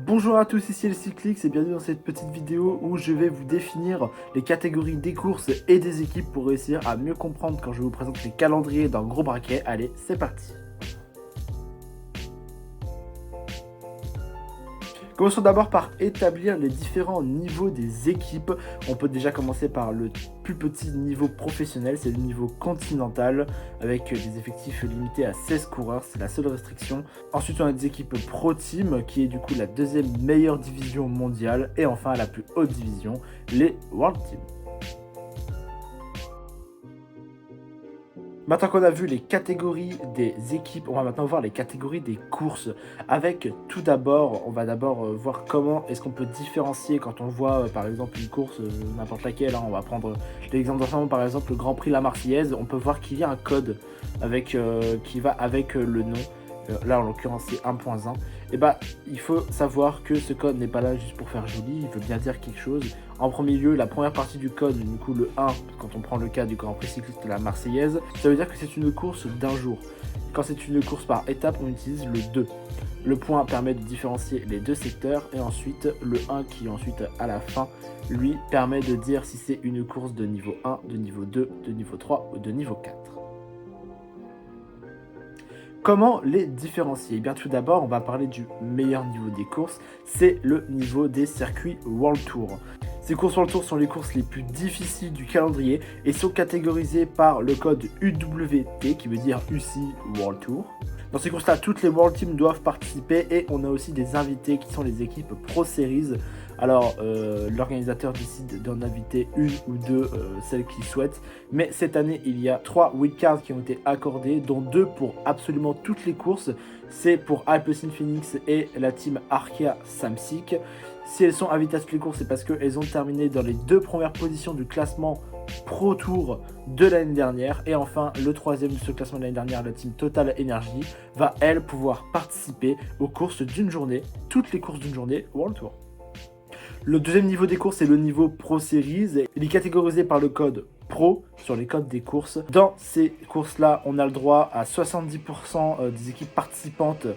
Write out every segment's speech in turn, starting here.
Bonjour à tous, ici le Cyclix et bienvenue dans cette petite vidéo où je vais vous définir les catégories des courses et des équipes pour réussir à mieux comprendre quand je vous présente les calendriers d'un gros braquet. Allez, c'est parti. Commençons d'abord par établir les différents niveaux des équipes. On peut déjà commencer par le plus petit niveau professionnel, c'est le niveau continental, avec des effectifs limités à 16 coureurs, c'est la seule restriction. Ensuite, on a des équipes Pro Team, qui est du coup la deuxième meilleure division mondiale, et enfin la plus haute division, les World Team. Maintenant qu'on a vu les catégories des équipes, on va maintenant voir les catégories des courses. Avec tout d'abord, on va d'abord voir comment est-ce qu'on peut différencier quand on voit par exemple une course, n'importe laquelle, hein, on va prendre l'exemple d'ensemble, par exemple le Grand Prix La Marseillaise, on peut voir qu'il y a un code avec, qui va avec le nom. Là en l'occurrence c'est 1.1, et bah il faut savoir que ce code n'est pas là juste pour faire joli, il veut bien dire quelque chose. En premier lieu, la première partie du code, du coup le 1, quand on prend le cas du Grand Prix cycliste de la Marseillaise, ça veut dire que c'est une course d'un jour. Quand c'est une course par étape, on utilise le 2. Le point permet de différencier les deux secteurs, et ensuite le 1 qui ensuite à la fin, lui, permet de dire si c'est une course de niveau 1, de niveau 2, de niveau 3 ou de niveau 4. Comment les différencier? Eh bien tout d'abord, on va parler du meilleur niveau des courses, c'est le niveau des circuits World Tour. Ces courses World Tour sont les courses les plus difficiles du calendrier et sont catégorisées par le code UWT, qui veut dire UCI World Tour. Dans ces courses-là, toutes les World Teams doivent participer et on a aussi des invités qui sont les équipes Pro Series. Alors, l'organisateur décide d'en inviter une ou deux, celles qu'il souhaite. Mais cette année, il y a 3 wildcards qui ont été accordés, dont 2 pour absolument toutes les courses. C'est pour Alpecin Phoenix et la team Arkea Samsic. Si elles sont invitées à toutes les courses, c'est parce qu'elles ont terminé dans les 2 premières positions du classement Pro Tour de l'année dernière. Et enfin, le troisième de ce classement de l'année dernière, la team Total Energy, va elle pouvoir participer aux courses d'une journée, toutes les courses d'une journée World Tour. Le deuxième niveau des courses est le niveau Pro Series. Il est catégorisé par le code Pro sur les codes des courses. Dans ces courses-là, on a le droit à 70% des équipes participantes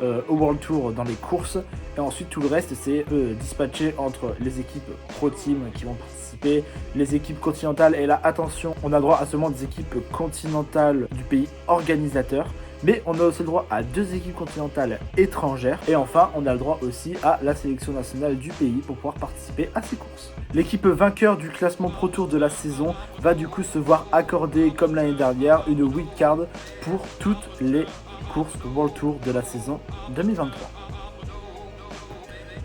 au World Tour dans les courses. Et ensuite, tout le reste, c'est dispatché entre les équipes Pro Team qui vont participer, les équipes continentales. Et là, attention, on a le droit à seulement des équipes continentales du pays organisateur. Mais on a aussi le droit à 2 équipes continentales étrangères. Et enfin, on a le droit aussi à la sélection nationale du pays pour pouvoir participer à ces courses. L'équipe vainqueur du classement Pro Tour de la saison va du coup se voir accorder, comme l'année dernière, une wildcard pour toutes les courses World Tour de la saison 2023.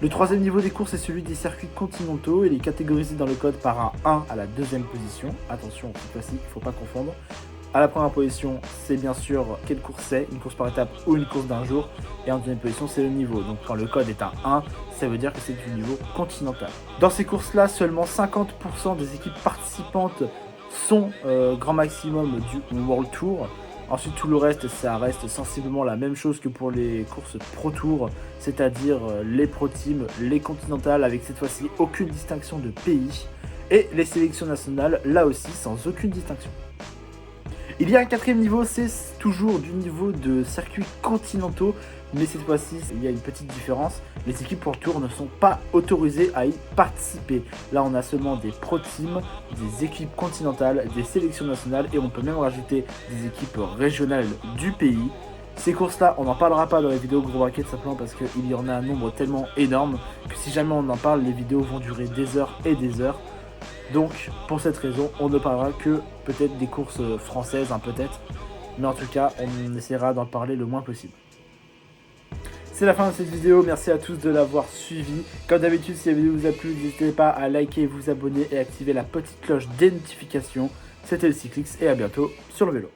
Le troisième niveau des courses est celui des circuits continentaux. Il est catégorisé dans le code par un 1 à la deuxième position. Attention, cette fois-ci, il ne faut pas confondre. À la première position, c'est bien sûr quelle course c'est, une course par étape ou une course d'un jour. Et en deuxième position, c'est le niveau. Donc quand le code est un 1, ça veut dire que c'est du niveau continental. Dans ces courses-là, seulement 50% des équipes participantes sont grand maximum du World Tour. Ensuite, tout le reste, ça reste sensiblement la même chose que pour les courses Pro Tour, c'est-à-dire les Pro Team, les continentales, avec cette fois-ci aucune distinction de pays. Et les sélections nationales, là aussi, sans aucune distinction. Il y a un quatrième niveau, c'est toujours du niveau de circuits continentaux, mais cette fois-ci, il y a une petite différence. Les équipes pour le tour ne sont pas autorisées à y participer. Là, on a seulement des pro teams, des équipes continentales, des sélections nationales, et on peut même rajouter des équipes régionales du pays. Ces courses-là, on n'en parlera pas dans les vidéos gros braquet, simplement parce qu'il y en a un nombre tellement énorme que si jamais on en parle, les vidéos vont durer des heures et des heures. Donc, pour cette raison, on ne parlera que peut-être des courses françaises, hein, peut-être. Mais en tout cas, on essaiera d'en parler le moins possible. C'est la fin de cette vidéo, merci à tous de l'avoir suivi. Comme d'habitude, si la vidéo vous a plu, n'hésitez pas à liker, vous abonner et activer la petite cloche des notifications. C'était le Cyclix et à bientôt sur le vélo.